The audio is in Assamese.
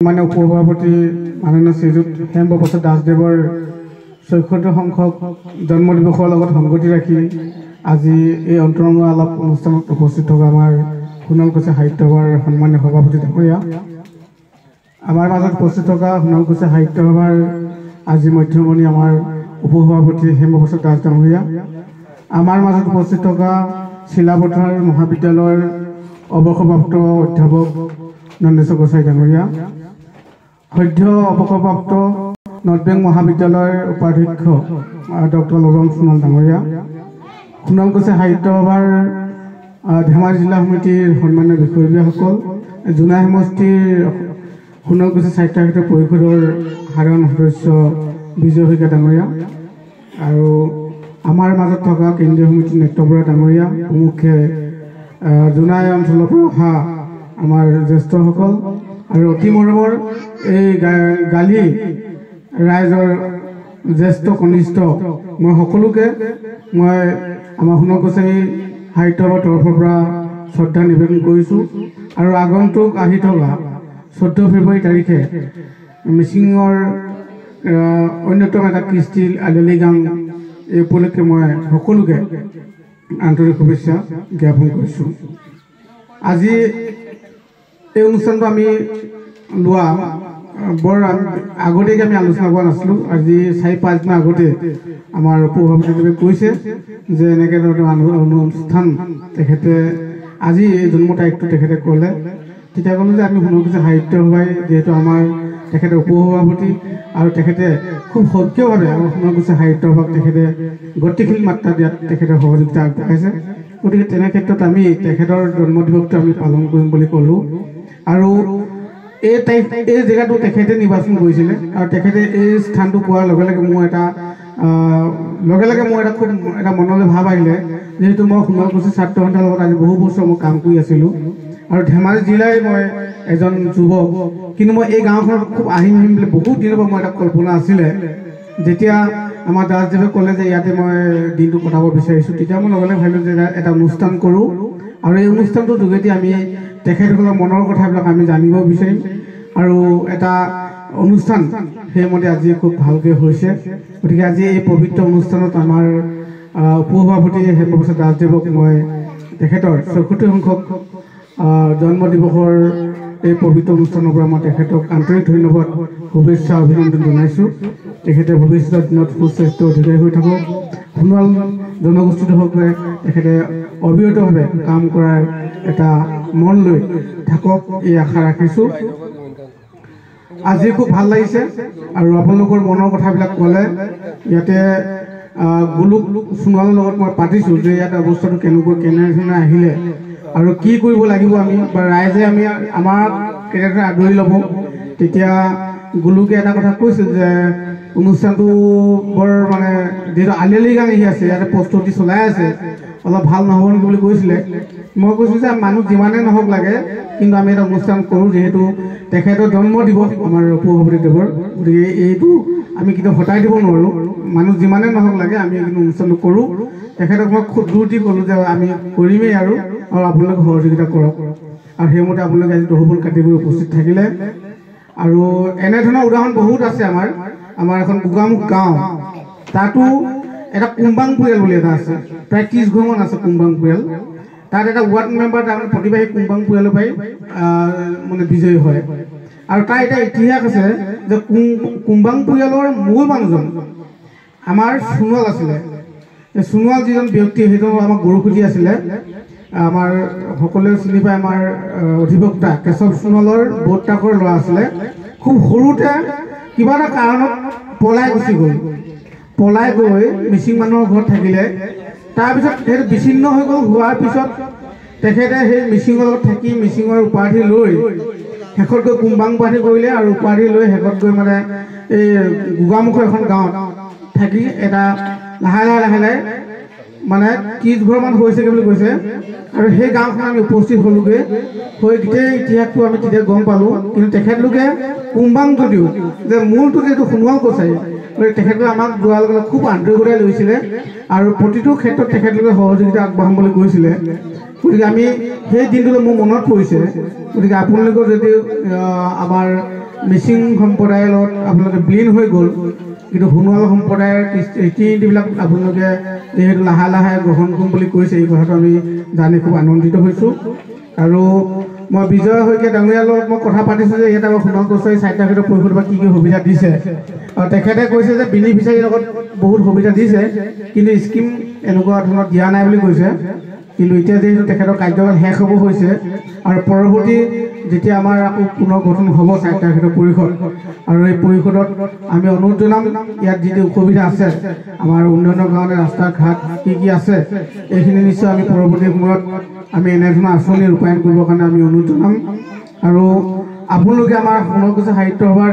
মানে উপসভাপতি মাননীয় শ্ৰীযুত হেমন্ত প্ৰসাদ দাসদেৱৰ ৬৪ সংখ্যক জন্ম দিৱসৰ লগত সংগতি ৰাখি আজি এই অন্তৰংগ আলাপ অনুষ্ঠানত উপস্থিত থকা আমাৰ সোণালকুছি সাহিত্য সভাৰ সন্মানীয় সভাপতি ডাঙৰীয়া, আমাৰ মাজত উপস্থিত থকা সোণালকুছি সাহিত্য সভাৰ আজি মধ্যমণি আমাৰ উপসভাপতি হেমন্ত প্ৰসাদ দাস ডাঙৰীয়া, আমাৰ মাজত উপস্থিত থকা চিলাপথাৰ মহাবিদ্যালয়ৰ অৱসৰপ্ৰাপ্ত অধ্যাপক নন্দেশ্বৰ গোসাঁই ডাঙৰীয়া, সদ্য অৱসৰপ্ৰাপ্ত নৰ্থ বেংক মহাবিদ্যালয়ৰ উপাধ্যক্ষ ডক্টৰ লৰণ সোণোৱাল ডাঙৰীয়া, সোণালকুছি সাহিত্য সভাৰ ধেমাজি জিলা সমিতিৰ সন্মানীয় বিষয়ববীয়াসকল, জোনাই সমষ্টিৰ সোণালকুছি সাহিত্য পৰিষদৰ সাধাৰণ সদস্য বিজয় শইকীয়া ডাঙৰীয়া আৰু আমাৰ মাজত থকা কেন্দ্ৰীয় সমিতিৰ নেত্ৰ বৰা ডাঙৰীয়া প্ৰমুখ্যে জোনাই অঞ্চলৰ পৰা অহা আমাৰ জ্যেষ্ঠসকল আৰু অতি মৰমৰ এই গালি ৰাইজৰ জ্যেষ্ঠ কনিষ্ঠ মই সকলোকে মই আমাৰ সোণালকুছি সাহিত্য সভাৰ তৰফৰ পৰা শ্ৰদ্ধা নিবেদন কৰিছোঁ আৰু আগন্তুক আহি থকা 14 ফেব্ৰুৱাৰী তাৰিখে মিচিঙৰ অন্যতম এটা কৃষ্টি আলি গাং এই উপলক্ষে মই সকলোকে আন্তৰিক শুভেচ্ছা জ্ঞাপন কৰিছোঁ। আজি এই অনুষ্ঠানটো আমি লোৱা বৰ আগতীয়াকৈ আমি আলোচনা কৰা নাছিলোঁ। আজি 4-5 দিন আগতে আমাৰ উপসভাপতিদেৱে কৈছে যে এনেকৈ ধৰণৰ অনুষ্ঠান তেখেতে আজি এই জন্ম তাৰিখটো তেখেতে ক'লে, তেতিয়া ক'লোঁ যে আমি সোণালকুছি সাহিত্য সভাই যিহেতু আমাৰ তেখেতে উপসভাপতি আৰু তেখেতে খুব সক্ৰিয়ভাৱে আমাৰ সোণালকুছি সাহিত্য সভাক তেখেতে গতিশীল মাত্ৰা দিয়াত তেখেতে সহযোগিতা আগবঢ়াইছে। গতিকে তেনে ক্ষেত্ৰত আমি তেখেতৰ জন্মদিৱসটো আমি পালন কৰিম বুলি ক'লোঁ আৰু এই জেগাটো তেখেতে নিৰ্বাচন কৰিছিলে আৰু তেখেতে এই স্থানটো পোৱাৰ লগে লগে মোৰ এটা খুব এটা মনলৈ ভাৱ আহিলে, যিহেতু মই সোণালকুছি ছাত্ৰ সন্থাৰ লগত আজি বহু বছৰ মই কাম কৰি আছিলোঁ আৰু ধেমাজি জিলাই মই এজন যুৱক, কিন্তু মই এই গাঁওখনত খুব আহিম বুলি বহুত দিনৰ পৰা মই এটা কল্পনা আছিলে। যেতিয়া আমাৰ দাসদেৱে ক'লে যে ইয়াতে মই দিনটো কটাব বিচাৰিছোঁ, তেতিয়া মই লগে লগে ভাবিলোঁ যে এটা অনুষ্ঠান কৰোঁ আৰু এই অনুষ্ঠানটোৰ যোগেদি আমি তেখেতসকলৰ মনৰ কথাবিলাক আমি জানিব বিচাৰিম আৰু এটা অনুষ্ঠান সেইমতে আজি খুব ভালকৈ হৈছে। গতিকে আজি এই পবিত্ৰ অনুষ্ঠানত আমাৰ উপসভাপতি হেমন্ত প্ৰসাদ দাসদেৱক মই তেখেতৰ 74 সংখ্যক জন্মদিৱসৰ এই পবিত্ৰ অনুষ্ঠানৰ পৰা মই তেখেতক আন্তৰিক ধন্যবাদ শুভেচ্ছা অভিনন্দন জনাইছোঁ। তেখেতে ভৱিষ্যতৰ দিনত সুস্বাস্থ্য অধিকাৰী হৈ থাকক, সোণোৱাল জনগোষ্ঠীটোৰ হকে তেখেতে অবিৰতভাৱে কাম কৰাৰ এটা মন লৈ থাকক, এই আশা ৰাখিছোঁ। আজি খুব ভাল লাগিছে আৰু আপোনালোকৰ মনৰ কথাবিলাক ক'লে। ইয়াতে গোলোক সোণোৱালৰ লগত মই পাতিছোঁ যে ইয়াত অৱস্থাটো কেনেধৰণে আহিলে আৰু কি কৰিব লাগিব আমি বা ৰাইজে আমাক কেনেদৰে আদৰি ল'ব। তেতিয়া গোলোকে এটা কথা কৈছিল যে অনুষ্ঠানটো বৰ মানে যিহেতু আলি গাং আহি আছে, ইয়াতে প্ৰস্তুতি চলাই আছে, অলপ ভাল নহ'ব নেকি বুলি কৈছিলে। মই কৈছোঁ যে মানুহ যিমানে নহওক লাগে, কিন্তু আমি এটা অনুষ্ঠান কৰোঁ, যিহেতু তেখেতৰ জন্ম দিৱস আমাৰ উপসভাপতিদেৱৰ, গতিকে এইটো আমি কেতিয়াও হতাই দিব নোৱাৰোঁ। মানুহ যিমানে নহওক লাগে আমি কিন্তু অনুষ্ঠানটো কৰোঁ। তেখেতক মই খুব জোৰ দি ক'লোঁ যে আমি কৰিমেই আৰু আপোনালোকে সহযোগিতা কৰক আৰু সেইমতে আপোনালোকে আজি দহবল কাটি কৰি উপস্থিত থাকিলে। আৰু এনেধৰণৰ উদাহৰণ বহুত আছে। আমাৰ এখন গোগামুখ গাঁও, তাতো এটা কুম্বাং পৰিয়াল বুলি এটা আছে, প্ৰায় 30 ঘৰমান আছে কুম্বাং পৰিয়াল। তাত এটা ৱাৰ্ড মেম্বাৰ তাৰমানে প্ৰতিবাহী কুম্বাং পৰিয়ালৰ পৰাই মানে বিজয়ী হয় আৰু তাৰ এটা ইতিহাস আছে যে কুম্বাং পৰিয়ালৰ মূল মানুহজন আমাৰ সোণোৱাল আছিলে। সোণোৱাল যিজন ব্যক্তি সেইটো আমাৰ গৰুসুতি আছিলে। আমাৰ সকলোৱে চিনি পায়, আমাৰ অধিবক্তা কেশৱ সোণোৱালৰ বৰ্তাকৰ ল'ৰা আছিলে। খুব সৰুতে কিবা এটা কাৰণত পলাই গুচি গ'ল, পলাই গৈ মিচিং মানুহৰ ঘৰত থাকিলে। তাৰপিছত সেইটো বিচ্ছিন্ন হৈ গ'ল। হোৱাৰ পিছত তেখেতে সেই মিচিঙৰ লগত থাকি মিচিঙৰ উপাধি লৈ শেষত গৈ কুম্বাং উপাধি কৰিলে আৰু উপাধি লৈ শেষত গৈ মানে এই গোগামুখৰ এখন গাঁৱত থাকি এটা লাহে লাহে মানে 30 ঘৰমান হৈছেগৈ বুলি কৈছে আৰু সেই গাঁওখন আমি উপস্থিত হ'লোগৈ, হৈ গোটেই ইতিহাসটো আমি তেতিয়া গম পালোঁ। কিন্তু তেখেতলোকে কুম্বাং যদিও যে মূলটো যিহেতু সোণোৱাল গোসাঁই, তেখেতলোকে আমাক যোৱাৰ লগে লগে খুব আন্তৰিকতাৰে লৈছিলে আৰু প্ৰতিটো ক্ষেত্ৰত তেখেতলোকে সহযোগিতা আগবঢ়াম বুলি কৈছিলে। গতিকে আমি সেই দিনটোলৈ মোৰ মনত পৰিছে। গতিকে আপোনালোকৰ যদি আমাৰ মিচিং সম্প্ৰদায়ৰ লগত আপোনালোকে বিলীন হৈ গ'ল কিন্তু সোণোৱাল সম্প্ৰদায়ৰ ৰীতি নীতিবিলাক আপোনালোকে যিহেতু লাহে লাহে গ্ৰহণ কৰিম বুলি কৈছে এই কথাটো আমি জানি খুব আনন্দিত হৈছোঁ আৰু মই বিজয় শইকীয়া ডাঙৰীয়াৰ লগত মই কথা পাতিছোঁ যে ইয়াত আমাৰ সোণোৱাল কছাৰী সাহিত্য ক্ষেত্ৰ পৰিষদৰ পৰা কি সুবিধা দিছে আৰু তেখেতে কৈছে যে বেনিফিচিয়াৰীৰ লগত বহুত সুবিধা দিছে কিন্তু স্কিম এনেকুৱা ধৰণৰ দিয়া নাই বুলি কৈছে কিন্তু এতিয়া যিহেতু তেখেতৰ কাৰ্যকাল শেষ হ'ব হৈছে আৰু পৰৱৰ্তী যেতিয়া আমাৰ আকৌ পুনৰ গঠন হ'ব সাহিত্য ক্ষেত্ৰ পৰিষদ আৰু এই পৰিষদত আমি অনুৰোধ জনাম ইয়াত যিটো অসুবিধা আছে আমাৰ উন্নয়নৰ কাৰণে ৰাস্তা ঘাট কি আছে এইখিনি নিশ্চয় আমি পৰৱৰ্তী সময়ত আমি এনেধৰণৰ আঁচনি ৰূপায়ণ কৰিবৰ কাৰণে আমি অনুৰোধ জনাম আৰু আপোনালোকে আমাৰ সোণোৱাল কছাৰী সাহিত্য সভাৰ